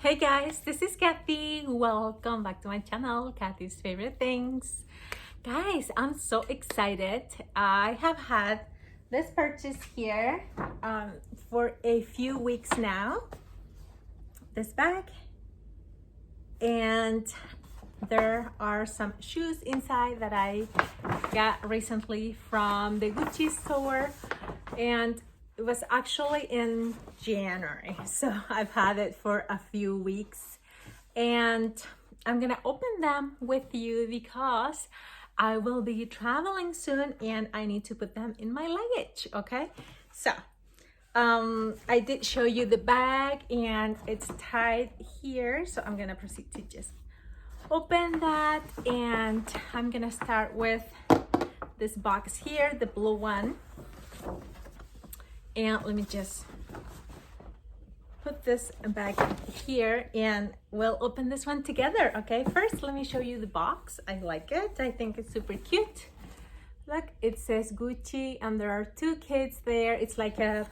Hey guys, this is Kathy. Welcome back to my channel, Kathy's Favorite Things. Guys, I'm so excited. I have had this purchase here for a few weeks now. This bag. And there are some shoes inside that I got recently from the Gucci store. And it was actually in January, so I've had it for a few weeks, and I'm gonna open them with you because I will be traveling soon and I need to put them in my luggage. Okay, so I did show you the bag and it's tied here, so I'm gonna proceed to just open that, and I'm gonna start with this box here, the blue one. And let me just put this back here and we'll open this one together. Okay, first let me show you the box. I like it. I think it's super cute. Look, it says Gucci and there are two kids there. It's like a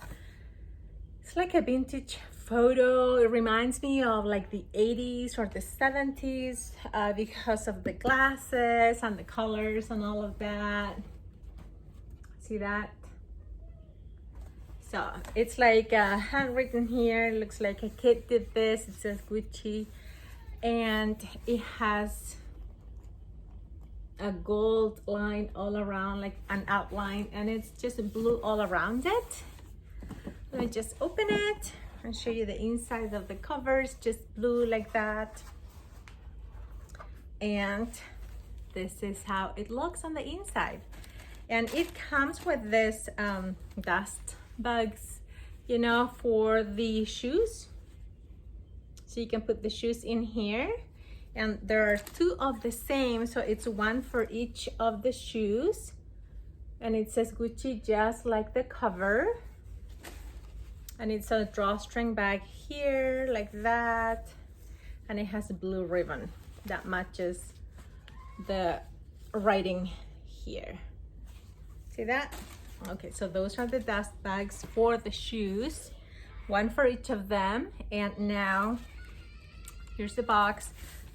vintage photo. It reminds me of like the 80s or the 70s because of the glasses and the colors and all of that. See that? So it's like handwritten here. It looks like a kid did this. It says Gucci, and it has a gold line all around, like an outline, and it's just blue all around it. Let me just open it and show you the inside of the covers, just blue like that. And this is how it looks on the inside. And it comes with this dust bags, you know, for the shoes, so you can put the shoes in here, and there are two of the same, so it's one for each of the shoes, and it says Gucci just like the cover, and it's a drawstring bag here like that, and it has a blue ribbon that matches the writing here. See that? Okay, so those are the dust bags for the shoes, one for each of them. And now here's the box.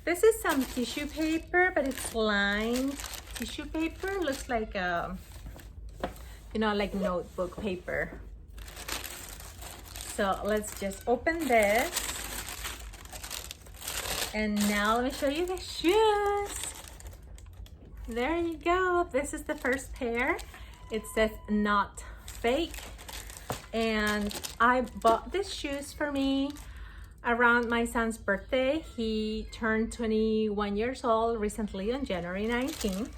This is some tissue paper, but it's lined tissue paper. Looks like you know, like notebook paper. So let's just open this, and now let me show you the shoes. There you go. This is the first pair. It says not fake, and I bought these shoes for me around my son's birthday. He turned 21 years old recently on January 19th,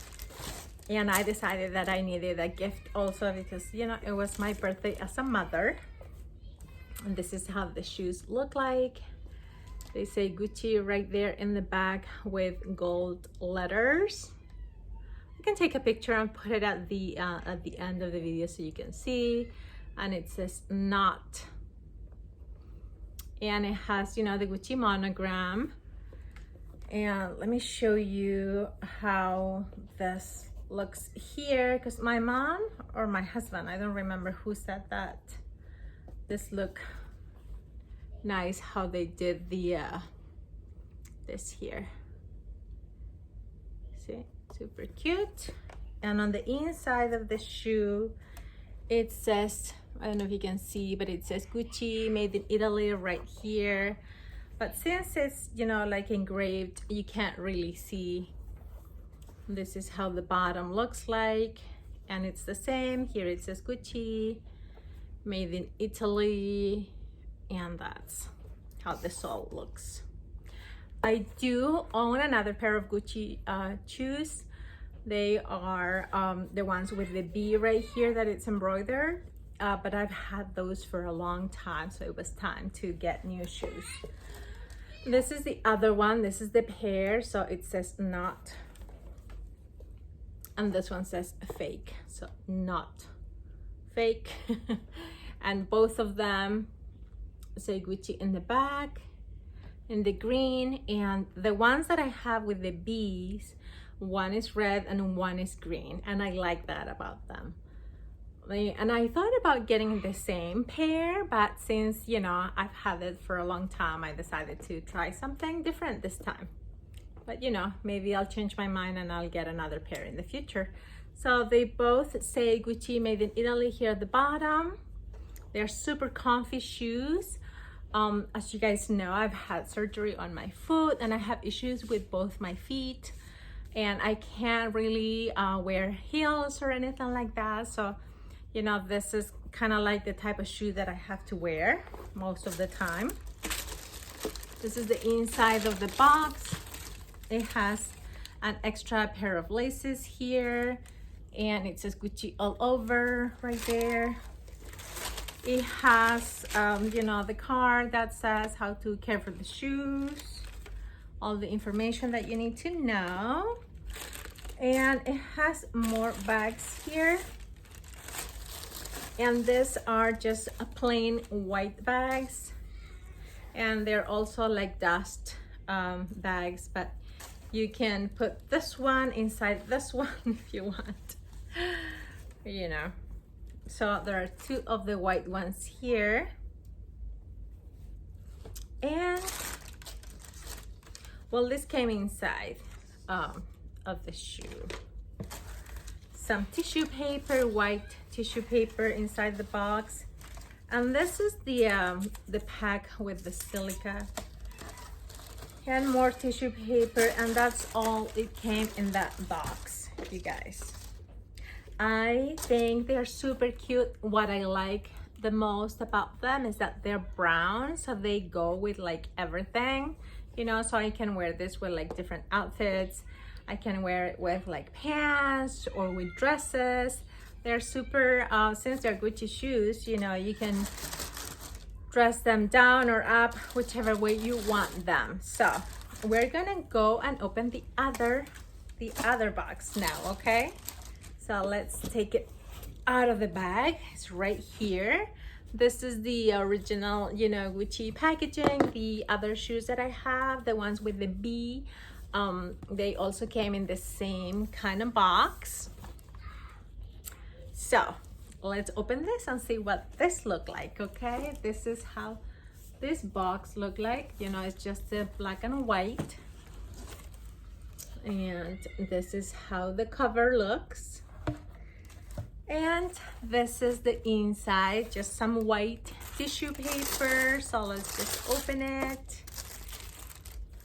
and I decided that I needed a gift also because, you know, it was my birthday as a mother. And this is how the shoes look like. They say Gucci right there in the back with gold letters. You can take a picture and put it at the end of the video so you can see. And it says not, and it has, you know, the Gucci monogram. And let me show you how this looks here, because my mom or my husband, I don't remember who said that this look nice, how they did the this here. See, super cute. And on the inside of the shoe, it says, I don't know if you can see, but it says Gucci made in Italy right here. But since it's, you know, like engraved, you can't really see. This is how the bottom looks like, and it's the same here. It says Gucci made in Italy, and that's how the sole looks. I do own another pair of Gucci shoes. They are the ones with the B right here that it's embroidered, but I've had those for a long time, so it was time to get new shoes. This is the other one. This is the pair, so it says not, and this one says fake, so not fake. And both of them say Gucci in the back, in the green, and the ones that I have with the B's, one is red and one is green, and I like that about them. And I thought about getting the same pair, but since, you know, I've had it for a long time, I decided to try something different this time. But you know, maybe I'll change my mind and I'll get another pair in the future. So they both say Gucci made in Italy here at the bottom. They're super comfy shoes. As you guys know, I've had surgery on my foot and I have issues with both my feet, and I can't really wear heels or anything like that. So, you know, this is kind of like the type of shoe that I have to wear most of the time. This is the inside of the box. It has an extra pair of laces here, and it says Gucci all over right there. It has, you know, the card that says how to care for the shoes, all the information that you need to know. And it has more bags here. And these are just plain white bags. And they're also like dust bags, but you can put this one inside this one if you want, you know. So there are two of the white ones here. And well, this came inside of the shoe. Some tissue paper, white tissue paper inside the box. And this is the pack with the silica. And more tissue paper, and that's all it came in that box, you guys. I think they're super cute. What I like the most about them is that they're brown, so they go with like everything, you know. So I can wear this with like different outfits. I can wear it with like pants or with dresses. They're super, since they're Gucci shoes, you know, you can dress them down or up, whichever way you want them. So we're gonna go and open the other box now, okay? So let's take it out of the bag. It's right here. This is the original, you know, Gucci packaging. The other shoes that I have, the ones with the B, they also came in the same kind of box. So let's open this and see what this look like, okay? This is how this box look like. You know, it's just the black and white. And this is how the cover looks. And this is the inside, just some white tissue paper. So let's just open it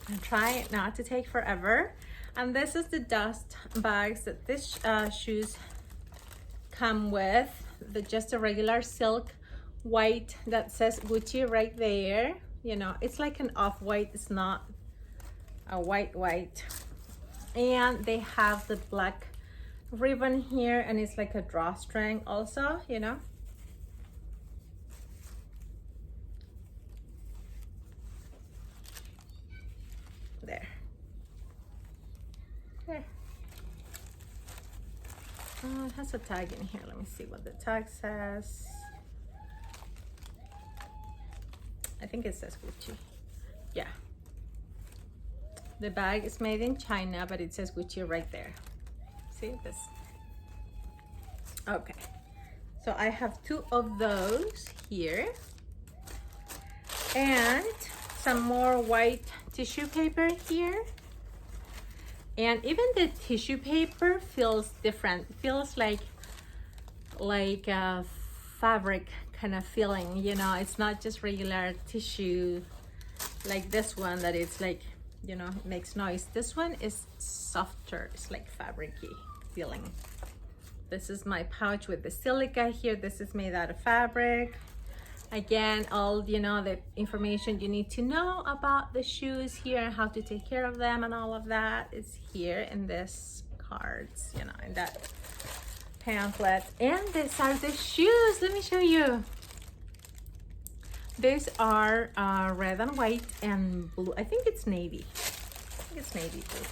and try not to take forever. And this is the dust bags that this shoes come with. Just a regular silk white that says Gucci right there. You know, it's like an off-white, it's not a white. And they have the black ribbon here, and it's like a drawstring also, you know. There. Oh, it has a tag in here. Let me see what the tag says. I think it says Gucci. Yeah. The bag is made in China, but it says Gucci right there. See this? Okay. So I have two of those here. And some more white tissue paper here. And even the tissue paper feels different. It feels like a fabric kind of feeling, you know. It's not just regular tissue like this one that it's like, you know, it makes noise. This one is softer. It's like fabricy feeling. This is my pouch with the silica here. This is made out of fabric. Again, all, you know, the information you need to know about the shoes here and how to take care of them and all of that is here in this cards, you know, in that pamphlet. And these are the shoes. Let me show you. These are red and white and blue. I think it's navy. It's navy blue.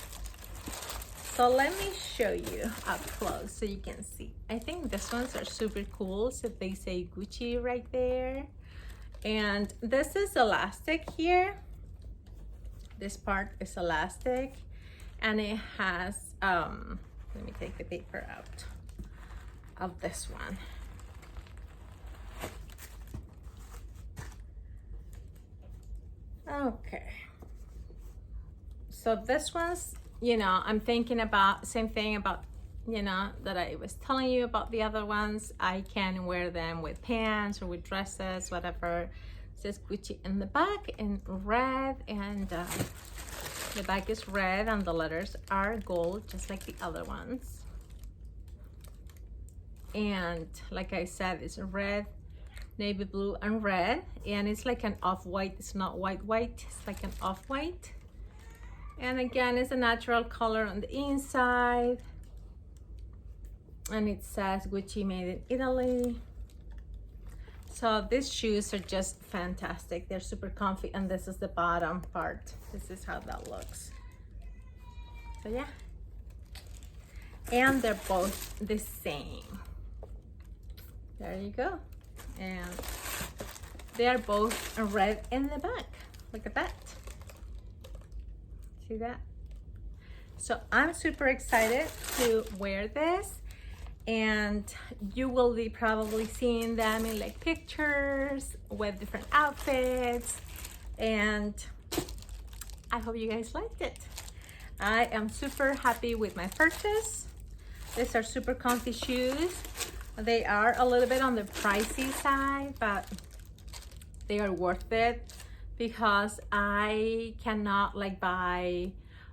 So let me show you up close so you can see. I think these ones are super cool. So they say Gucci right there. And this is elastic here. This part is elastic. And it has, let me take the paper out of this one. Okay. So this one's, you know, I'm thinking about same thing about, you know, that I was telling you about the other ones. I can wear them with pants or with dresses, whatever. It says Gucci in the back in red, and the back is red and the letters are gold, just like the other ones. And like I said, it's red, navy blue, and red, and it's like an off-white. It's not white, it's like an off-white. And again, it's a natural color on the inside. And it says Gucci made in Italy. So these shoes are just fantastic. They're super comfy, and this is the bottom part. This is how that looks. So yeah. And they're both the same. There you go. And they're both red in the back. Look at that. See that? So I'm super excited to wear this, and you will be probably seeing them in like pictures with different outfits, and I hope you guys liked it. I am super happy with my purchase. These are super comfy shoes. They are a little bit on the pricey side, but they are worth it, because I cannot like buy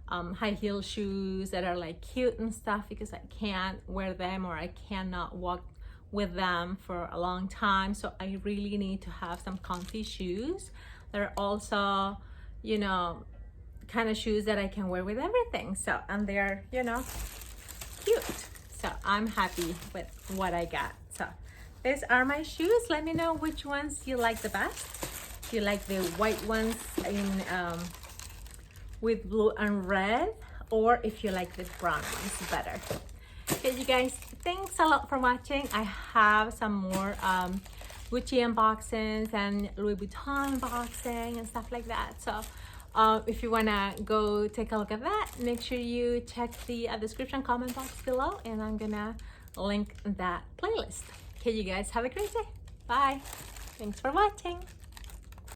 high heel shoes that are like cute and stuff, because I can't wear them or I cannot walk with them for a long time. So I really need to have some comfy shoes that are also, you know, kind of shoes that I can wear with everything. So, and they're, you know, cute. So I'm happy with what I got. So these are my shoes. Let me know which ones you like the best. If you like the white ones in with blue and red, or if you like the brown ones better. Okay, you guys, thanks a lot for watching. I have some more Gucci unboxings and Louis Vuitton unboxing and stuff like that. So if you wanna go take a look at that, make sure you check the description comment box below, and I'm gonna link that playlist. Okay, you guys have a great day. Bye. Thanks for watching.